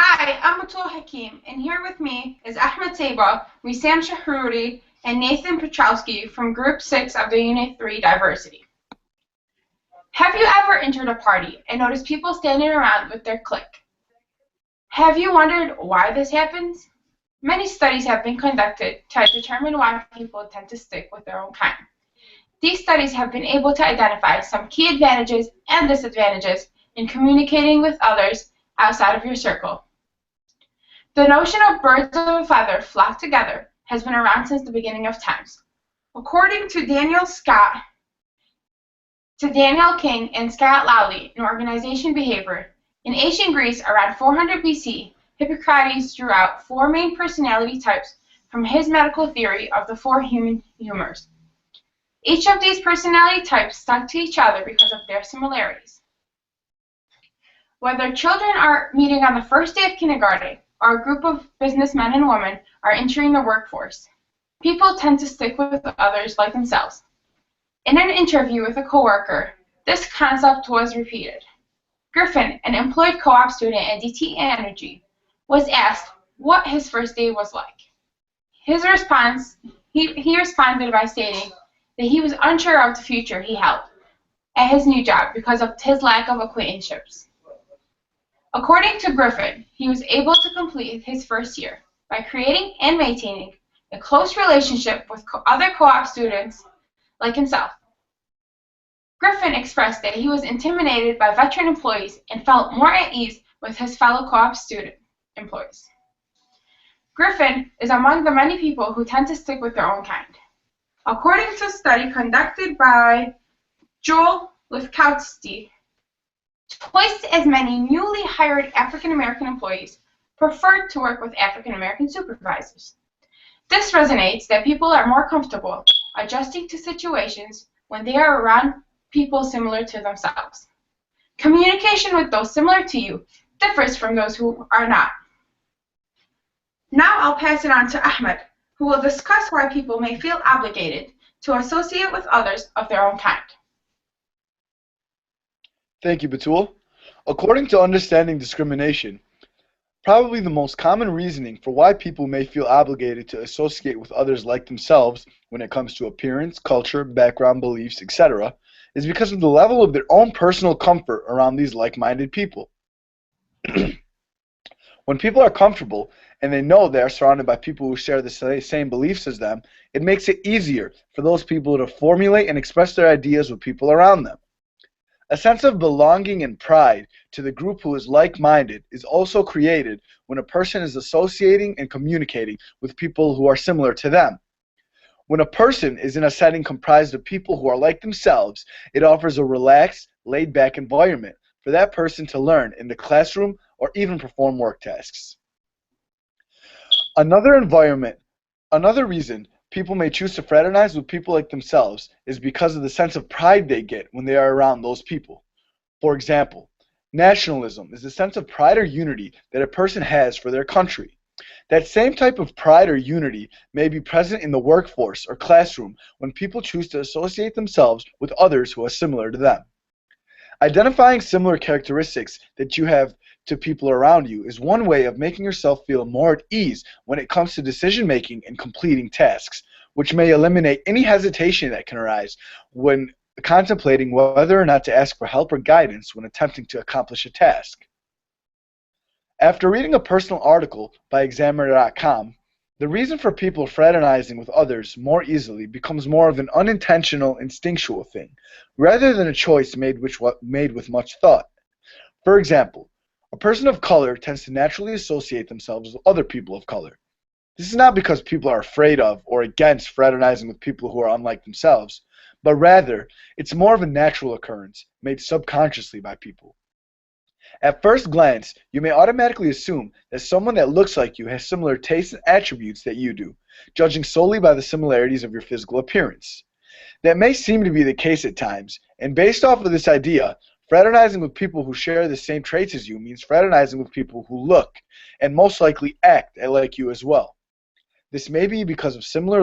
Hi, I'm Atul Hakim, and here with me is Ahmed Saba, Wissam Shahrouri, and Nathan Petrowski from Group 6 of the Unit 3 Diversity. Have you ever entered a party and noticed people standing around with their clique? Have you wondered why this happens? Many studies have been conducted to determine why people tend to stick with their own kind. These studies have been able to identify some key advantages and disadvantages in communicating with others outside of your circle. The notion of birds of a feather flock together has been around since the beginning of times. According to Daniel King and Scott Lowley in Organization Behavior, in ancient Greece around 400 BC, Hippocrates drew out four main personality types from his medical theory of the four human humors. Each of these personality types stuck to each other because of their similarities. Whether children are meeting on the first day of kindergarten or a group of businessmen and women are entering the workforce, people tend to stick with others like themselves. In an interview with a coworker, this concept was repeated. Griffin, an employed co-op student at DTE Energy, was asked what his first day was like. His response, he responded by stating that he was unsure of the future he held at his new job because of his lack of acquaintanceships. According to Griffin, he was able to complete his first year by creating and maintaining a close relationship with other co-op students like himself. Griffin expressed that he was intimidated by veteran employees and felt more at ease with his fellow co-op student employees. Griffin is among the many people who tend to stick with their own kind. According to a study conducted by Joel Lifkowski, twice as many newly hired African American employees preferred to work with African American supervisors. This resonates that people are more comfortable adjusting to situations when they are around people similar to themselves. Communication with those similar to you differs from those who are not. Now I'll pass it on to Ahmed, who will discuss why people may feel obligated to associate with others of their own kind. Thank you, Batul. According to Understanding Discrimination, probably the most common reasoning for why people may feel obligated to associate with others like themselves when it comes to appearance, culture, background, beliefs, etc., is because of the level of their own personal comfort around these like-minded people. When people are comfortable and they know they are surrounded by people who share the same beliefs as them, it makes it easier for those people to formulate and express their ideas with people around them. A sense of belonging and pride to the group who is like-minded is also created when a person is associating and communicating with people who are similar to them. When a person is in a setting comprised of people who are like themselves, it offers a relaxed, laid-back environment for that person to learn in the classroom or even perform work tasks. Another reason people may choose to fraternize with people like themselves is because of the sense of pride they get when they are around those people. For example, nationalism is a sense of pride or unity that a person has for their country. That same type of pride or unity may be present in the workforce or classroom when people choose to associate themselves with others who are similar to them. Identifying similar characteristics that you have to people around you is one way of making yourself feel more at ease when it comes to decision making and completing tasks, which may eliminate any hesitation that can arise when contemplating whether or not to ask for help or guidance when attempting to accomplish a task. After reading a personal article by Examiner.com, the reason for people fraternizing with others more easily becomes more of an unintentional, instinctual thing, rather than a choice made with much thought. For example, a person of color tends to naturally associate themselves with other people of color. This is not because people are afraid of or against fraternizing with people who are unlike themselves, but rather, it's more of a natural occurrence made subconsciously by people. At first glance, you may automatically assume that someone that looks like you has similar tastes and attributes that you do, judging solely by the similarities of your physical appearance. That may seem to be the case at times, and based off of this idea, fraternizing with people who share the same traits as you means fraternizing with people who look, and most likely act, like you as well. This may be because people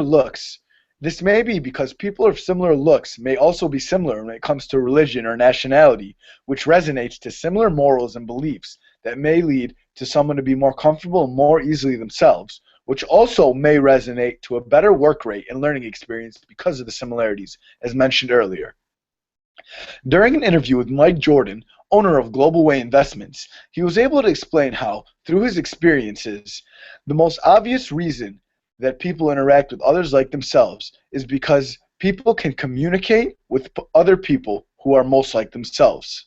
of similar looks may also be similar when it comes to religion or nationality, which resonates to similar morals and beliefs that may lead to someone to be more comfortable and more easily themselves, which also may resonate to a better work rate and learning experience because of the similarities, as mentioned earlier. During an interview with Mike Jordan, owner of Global Way Investments, he was able to explain how, through his experiences, the most obvious reason that people interact with others like themselves is because people can communicate with other people who are most like themselves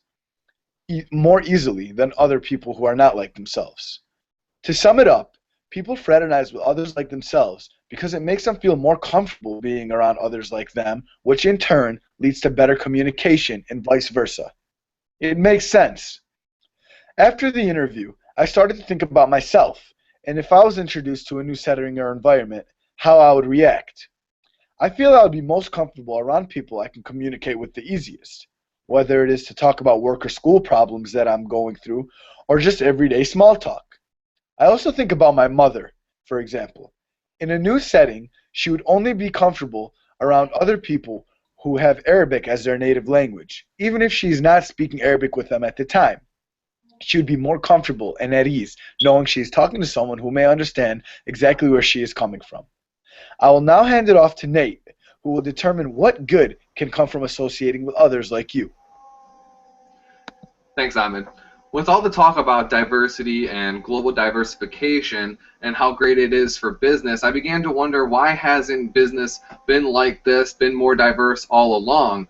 more easily than other people who are not like themselves. To sum it up, people fraternize with others like themselves because it makes them feel more comfortable being around others like them, which in turn leads to better communication and vice versa. It makes sense. After the interview, I started to think about myself and if I was introduced to a new setting or environment, how I would react. I feel I would be most comfortable around people I can communicate with the easiest, whether it is to talk about work or school problems that I'm going through or just everyday small talk. I also think about my mother, for example. In a new setting, she would only be comfortable around other people who have Arabic as their native language, even if she's not speaking Arabic with them at the time. She would be more comfortable and at ease knowing she is talking to someone who may understand exactly where she is coming from. I will now hand it off to Nate, who will determine what good can come from associating with others like you. Thanks, Ahmed. With all the talk about diversity and global diversification and how great it is for business, I began to wonder why hasn't business been like this, been more diverse all along,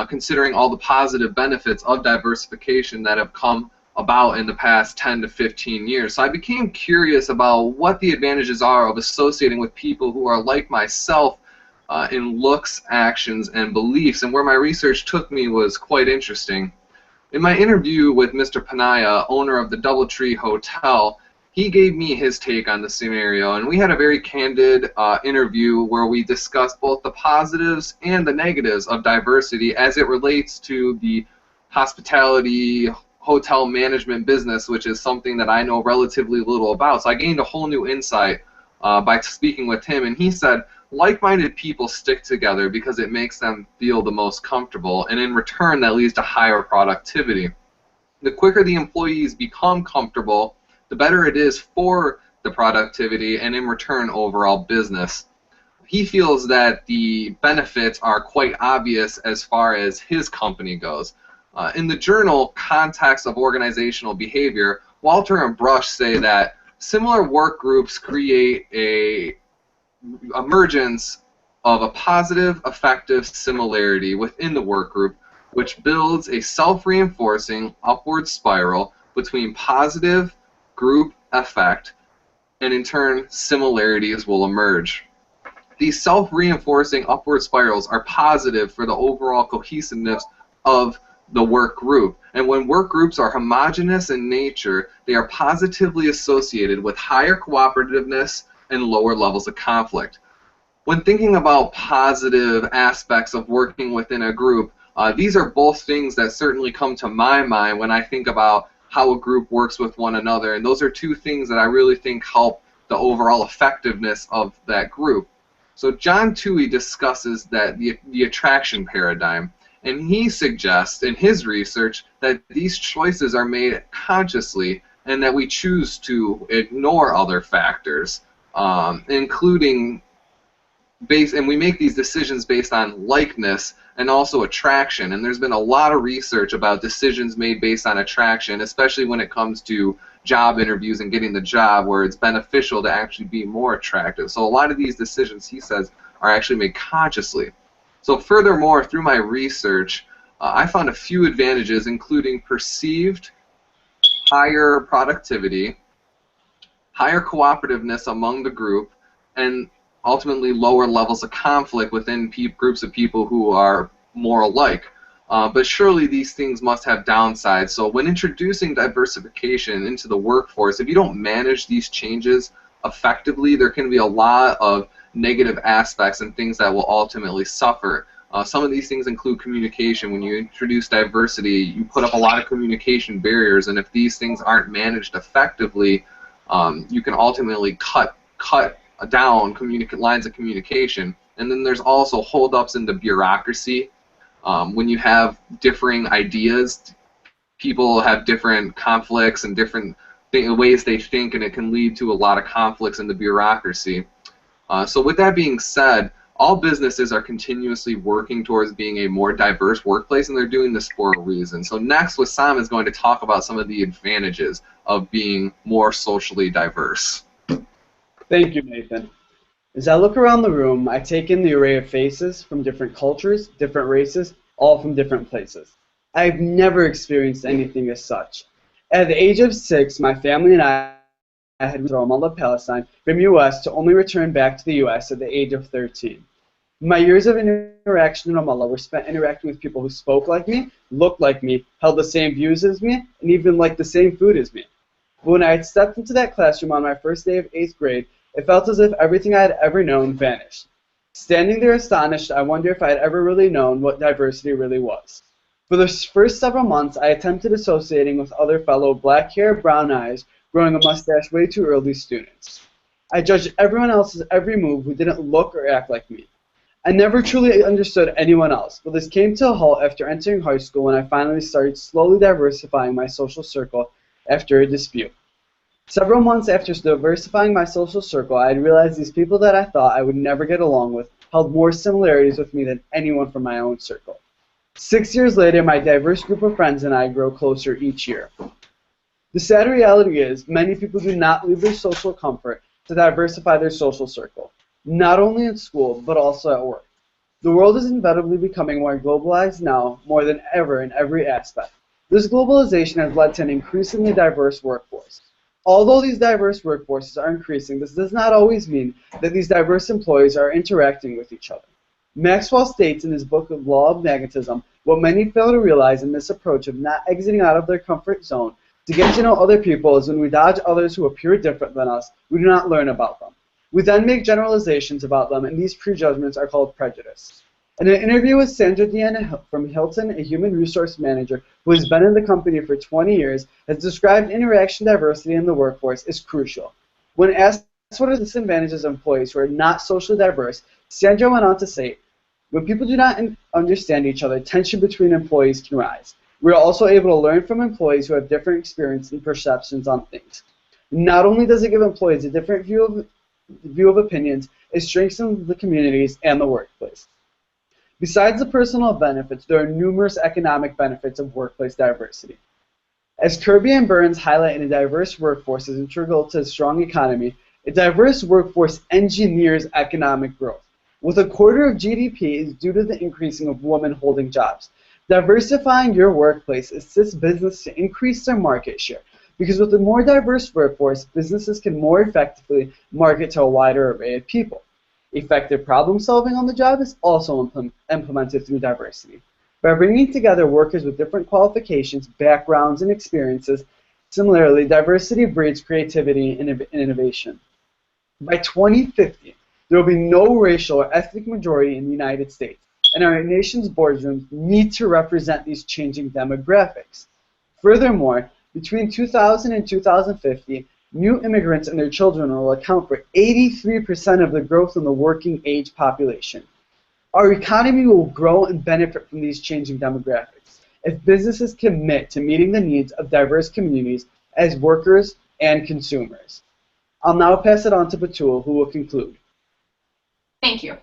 considering all the positive benefits of diversification that have come about in the past 10 to 15 years. So I became curious about what the advantages are of associating with people who are like myself in looks, actions, and beliefs, and where my research took me was quite interesting. In my interview with Mr. Panaya, owner of the DoubleTree Hotel, he gave me his take on the scenario, and we had a very candid interview where we discussed both the positives and the negatives of diversity as it relates to the hospitality hotel management business, which is something that I know relatively little about. So I gained a whole new insight by speaking with him, and he said, like-minded people stick together because it makes them feel the most comfortable, and in return that leads to higher productivity. The quicker the employees become comfortable, the better it is for the productivity and in return overall business. He feels that the benefits are quite obvious as far as his company goes. In the journal Context of Organizational Behavior, Walter and Brush say that similar work groups create a emergence of a positive, effective similarity within the work group, which builds a self-reinforcing upward spiral between positive group effect, and in turn, similarities will emerge. These self-reinforcing upward spirals are positive for the overall cohesiveness of the work group. And when work groups are homogeneous in nature, they are positively associated with higher cooperativeness and lower levels of conflict. When thinking about positive aspects of working within a group, these are both things that certainly come to my mind when I think about how a group works with one another, and those are two things that I really think help the overall effectiveness of that group. So John Toohey discusses that the attraction paradigm, and he suggests in his research that these choices are made consciously and that we choose to ignore other factors, including and we make these decisions based on likeness and also attraction. And there's been a lot of research about decisions made based on attraction, especially when it comes to job interviews and getting the job, where it's beneficial to actually be more attractive. So a lot of these decisions, he says, are actually made consciously. So furthermore, through my research, I found a few advantages, including perceived higher productivity, higher cooperativeness among the group, and ultimately lower levels of conflict within groups of people who are more alike. But surely these things must have downsides. So when introducing diversification into the workforce, if you don't manage these changes effectively, there can be a lot of negative aspects and things that will ultimately suffer. Some of these things include communication. When you introduce diversity, you put up a lot of communication barriers, and if these things aren't managed effectively, you can ultimately cut down lines of communication. And then there's also holdups in the bureaucracy. When you have differing ideas, people have different conflicts and different ways they think, and it can lead to a lot of conflicts in the bureaucracy. So with that being said, all businesses are continuously working towards being a more diverse workplace, and they're doing this for a reason. So next, Wissam is going to talk about some of the advantages of being more socially diverse. Thank you, Nathan. As I look around the room, I take in the array of faces from different cultures, different races, all from different places. I've never experienced anything as such. At the age of 6, my family and I had moved to Ramallah, Palestine, from U.S. to only return back to the U.S. at the age of 13. My years of interaction in Ramallah were spent interacting with people who spoke like me, looked like me, held the same views as me, and even liked the same food as me. But when I had stepped into that classroom on my first day of 8th grade, it felt as if everything I had ever known vanished. Standing there astonished, I wondered if I had ever really known what diversity really was. For the first several months, I attempted associating with other fellow black hair, brown eyes, growing a mustache way too early students. I judged everyone else's every move who didn't look or act like me. I never truly understood anyone else, but this came to a halt after entering high school when I finally started slowly diversifying my social circle after a dispute. Several months after diversifying my social circle, I had realized these people that I thought I would never get along with held more similarities with me than anyone from my own circle. 6 years later, my diverse group of friends and I grow closer each year. The sad reality is, many people do not leave their social comfort to diversify their social circle, not only in school, but also at work. The world is inevitably becoming more globalized now, more than ever in every aspect. This globalization has led to an increasingly diverse workforce. Although these diverse workforces are increasing, this does not always mean that these diverse employees are interacting with each other. Maxwell states in his book of Law of Magnetism, what many fail to realize in this approach of not exiting out of their comfort zone to get to know other people is when we dodge others who appear different than us, we do not learn about them. We then make generalizations about them, and these prejudgments are called prejudice. In an interview with Sandra Deanna from Hilton, a human resource manager who has been in the company for 20 years, has described interaction diversity in the workforce as crucial. When asked what are the disadvantages of employees who are not socially diverse, Sandra went on to say, when people do not understand each other, tension between employees can rise. We are also able to learn from employees who have different experience and perceptions on things. Not only does it give employees a different view of opinions, it strengthens the communities and the workplace. Besides the personal benefits, there are numerous economic benefits of workplace diversity. As Kirby and Burns highlight, a diverse workforce is integral to a strong economy. A diverse workforce engineers economic growth. With a quarter of GDP is due to the increasing of women holding jobs. Diversifying your workplace assists business to increase their market share, because with a more diverse workforce, businesses can more effectively market to a wider array of people. Effective problem solving on the job is also implemented through diversity. By bringing together workers with different qualifications, backgrounds, and experiences, similarly, diversity breeds creativity and innovation. By 2050, there will be no racial or ethnic majority in the United States, and our nation's boardrooms need to represent these changing demographics. Furthermore, between 2000 and 2050, new immigrants and their children will account for 83% of the growth in the working age population. Our economy will grow and benefit from these changing demographics if businesses commit to meeting the needs of diverse communities as workers and consumers. I'll now pass it on to Batul, who will conclude. Thank you.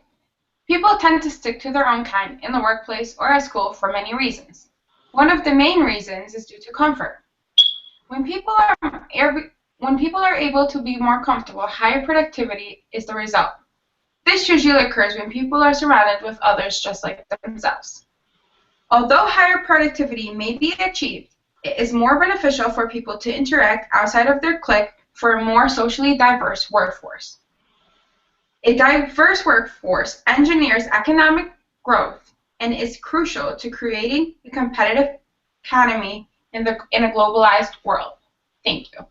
People tend to stick to their own kind in the workplace or at school for many reasons. One of the main reasons is due to comfort. When people are able to be more comfortable, higher productivity is the result. This usually occurs when people are surrounded with others just like themselves. Although higher productivity may be achieved, it is more beneficial for people to interact outside of their clique for a more socially diverse workforce. A diverse workforce engineers economic growth and is crucial to creating a competitive economy in a globalized world. Thank you.